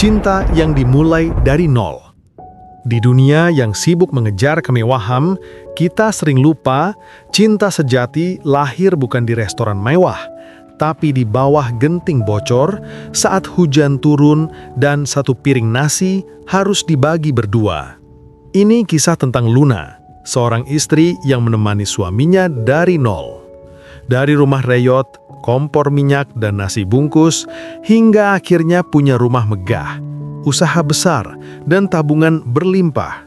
cinta yang dimulai dari nol. Di dunia yang sibuk mengejar kemewahan, kita sering lupa cinta sejati lahir bukan di restoran mewah, tapi di bawah genting bocor saat hujan turun dan satu piring nasi harus dibagi berdua. Ini kisah tentang Luna, seorang istri yang menemani suaminya dari nol. Dari rumah reyot, kompor minyak dan nasi bungkus, hingga akhirnya punya rumah megah, usaha besar, dan tabungan berlimpah.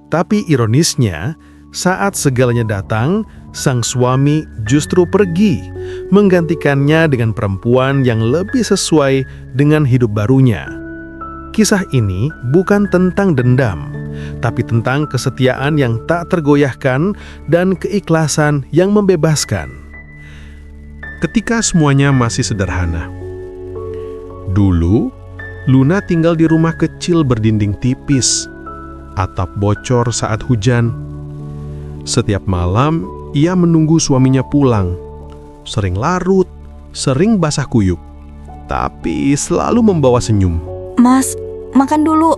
Tapi ironisnya, saat segalanya datang, sang suami justru pergi, menggantikannya dengan perempuan yang lebih sesuai dengan hidup barunya. Kisah ini bukan tentang dendam, tapi tentang kesetiaan yang tak tergoyahkan dan keikhlasan yang membebaskan. Ketika semuanya masih sederhana. Dulu, Luna tinggal di rumah kecil berdinding tipis, atap bocor saat hujan. Setiap malam, ia menunggu suaminya pulang. Sering larut, sering basah kuyup, tapi selalu membawa senyum. Mas, makan dulu.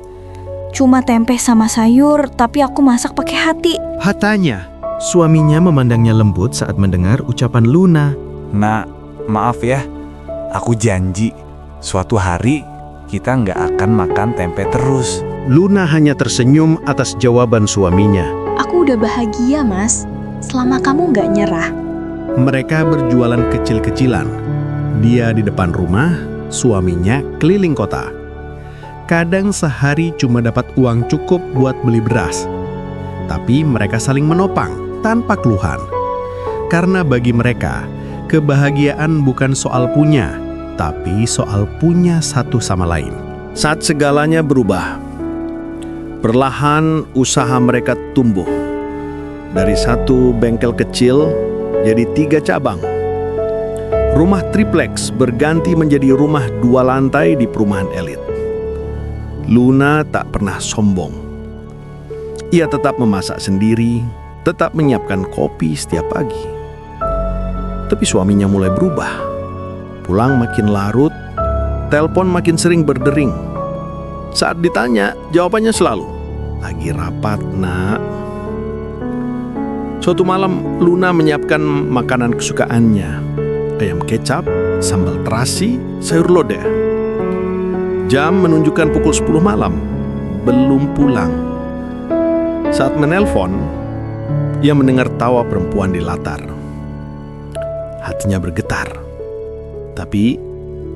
Cuma tempe sama sayur, tapi aku masak pakai hati. Hatanya, suaminya memandangnya lembut saat mendengar ucapan Luna. Nak, maaf ya, aku janji suatu hari kita nggak akan makan tempe terus. Luna hanya tersenyum atas jawaban suaminya. Aku udah bahagia, Mas, selama kamu nggak nyerah. Mereka berjualan kecil-kecilan. Dia di depan rumah, suaminya keliling kota. Kadang sehari cuma dapat uang cukup buat beli beras. Tapi mereka saling menopang tanpa keluhan. Karena bagi mereka, kebahagiaan bukan soal punya, tapi soal punya satu sama lain. Saat segalanya berubah, perlahan usaha mereka tumbuh. Dari satu bengkel kecil jadi 3 cabang. Rumah triplex berganti menjadi rumah 2 lantai di perumahan elit. Luna tak pernah sombong. Ia tetap memasak sendiri, tetap menyiapkan kopi setiap pagi. Tapi suaminya mulai berubah. Pulang makin larut, telepon makin sering berdering. Saat ditanya, jawabannya selalu, "Lagi rapat, Nak." Suatu malam, Luna menyiapkan makanan kesukaannya. Ayam kecap, sambal terasi, sayur lodeh. Jam menunjukkan pukul 10 malam. Belum pulang. Saat menelpon, ia mendengar tawa perempuan di latar. Hatinya bergetar. Tapi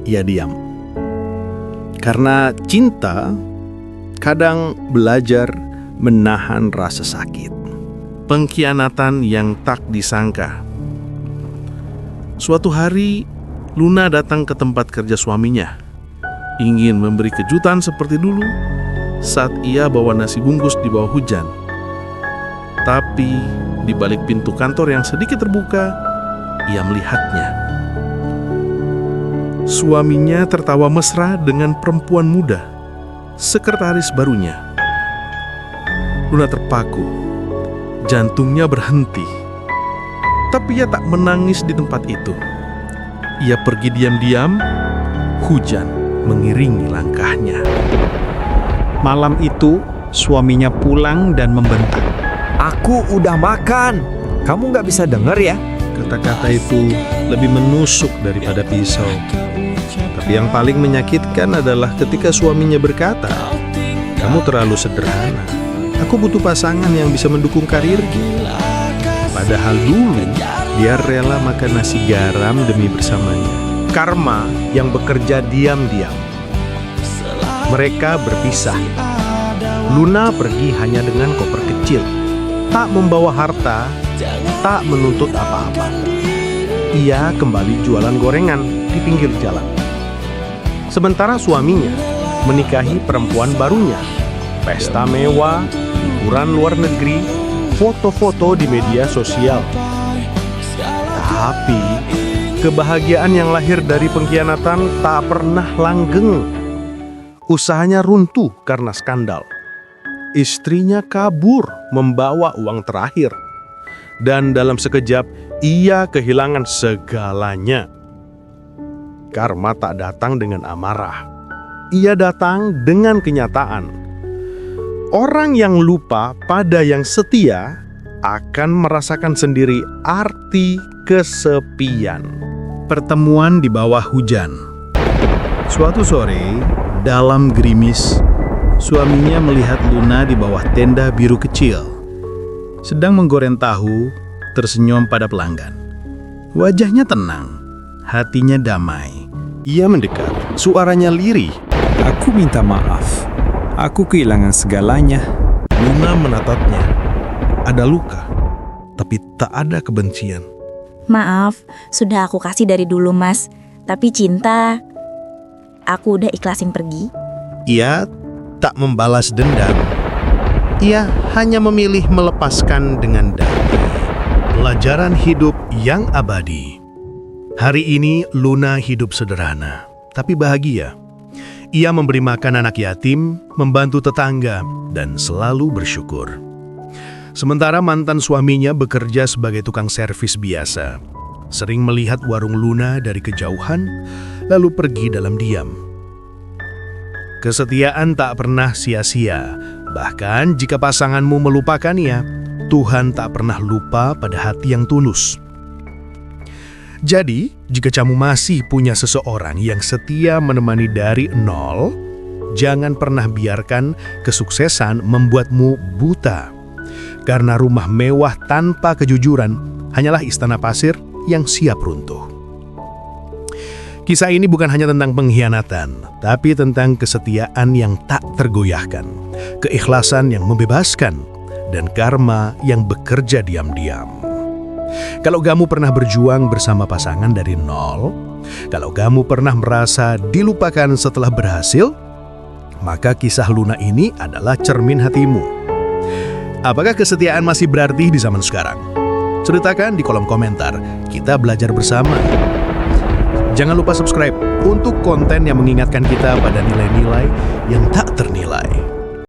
ia diam. Karena cinta kadang belajar menahan rasa sakit. Pengkhianatan yang tak disangka. Suatu hari, Luna datang ke tempat kerja suaminya. Ingin memberi kejutan seperti dulu saat ia bawa nasi bungkus di bawah hujan. Tapi di balik pintu kantor yang sedikit terbuka, ia melihatnya. Suaminya tertawa mesra dengan perempuan muda, sekretaris barunya. Luna terpaku, jantungnya berhenti. Tapi ia tak menangis di tempat itu. Ia pergi diam-diam, hujan mengiringi langkahnya. Malam itu, suaminya pulang dan membentak. Aku udah makan. Kamu nggak bisa denger ya? Kata-kata itu lebih menusuk daripada pisau. Tapi yang paling menyakitkan adalah ketika suaminya berkata, "Kamu terlalu sederhana. Aku butuh pasangan yang bisa mendukung karirku." Padahal dulu dia rela makan nasi garam demi bersamanya. Karma yang bekerja diam-diam. Mereka berpisah. Luna pergi hanya dengan koper kecil, tak membawa harta, tak menuntut apa-apa. Ia kembali jualan gorengan di pinggir jalan. Sementara suaminya menikahi perempuan barunya. Pesta mewah, liburan luar negeri, foto-foto di media sosial. Tapi kebahagiaan yang lahir dari pengkhianatan tak pernah langgeng. Usahanya runtuh karena skandal. Istrinya kabur membawa uang terakhir. Dan dalam sekejap, ia kehilangan segalanya. Karma tak datang dengan amarah. ia datang dengan kenyataan. Orang yang lupa pada yang setia akan merasakan sendiri arti kesepian. Pertemuan di bawah hujan. Suatu sore, dalam gerimis, suaminya melihat Luna di bawah tenda biru kecil, sedang menggoreng tahu, tersenyum pada pelanggan. Wajahnya tenang, hatinya damai. Ia mendekat, suaranya lirih. Aku minta maaf. Aku kehilangan segalanya. Luna menatapnya. Ada luka, tapi tak ada kebencian. Maaf, sudah aku kasih dari dulu mas. Tapi cinta, aku udah ikhlasin pergi. Ia tak membalas dendam. Ia hanya memilih melepaskan dengan damai. Pelajaran hidup yang abadi. Hari ini Luna hidup sederhana, tapi bahagia. Ia memberi makan anak yatim, membantu tetangga, dan selalu bersyukur. Sementara mantan suaminya bekerja sebagai tukang servis biasa, sering melihat warung Luna dari kejauhan, lalu pergi dalam diam. Kesetiaan tak pernah sia-sia, bahkan jika pasanganmu melupakannya, Tuhan tak pernah lupa pada hati yang tulus. Jadi, jika kamu masih punya seseorang yang setia menemani dari nol, jangan pernah biarkan kesuksesan membuatmu buta. Karena rumah mewah tanpa kejujuran hanyalah istana pasir yang siap runtuh. Kisah ini bukan hanya tentang pengkhianatan, tapi tentang kesetiaan yang tak tergoyahkan, keikhlasan yang membebaskan, dan karma yang bekerja diam-diam. Kalau kamu pernah berjuang bersama pasangan dari nol, kalau kamu pernah merasa dilupakan setelah berhasil, maka kisah Luna ini adalah cermin hatimu. Apakah kesetiaan masih berarti di zaman sekarang? Ceritakan di kolom komentar, kita belajar bersama. Jangan lupa subscribe untuk konten yang mengingatkan kita pada nilai-nilai yang tak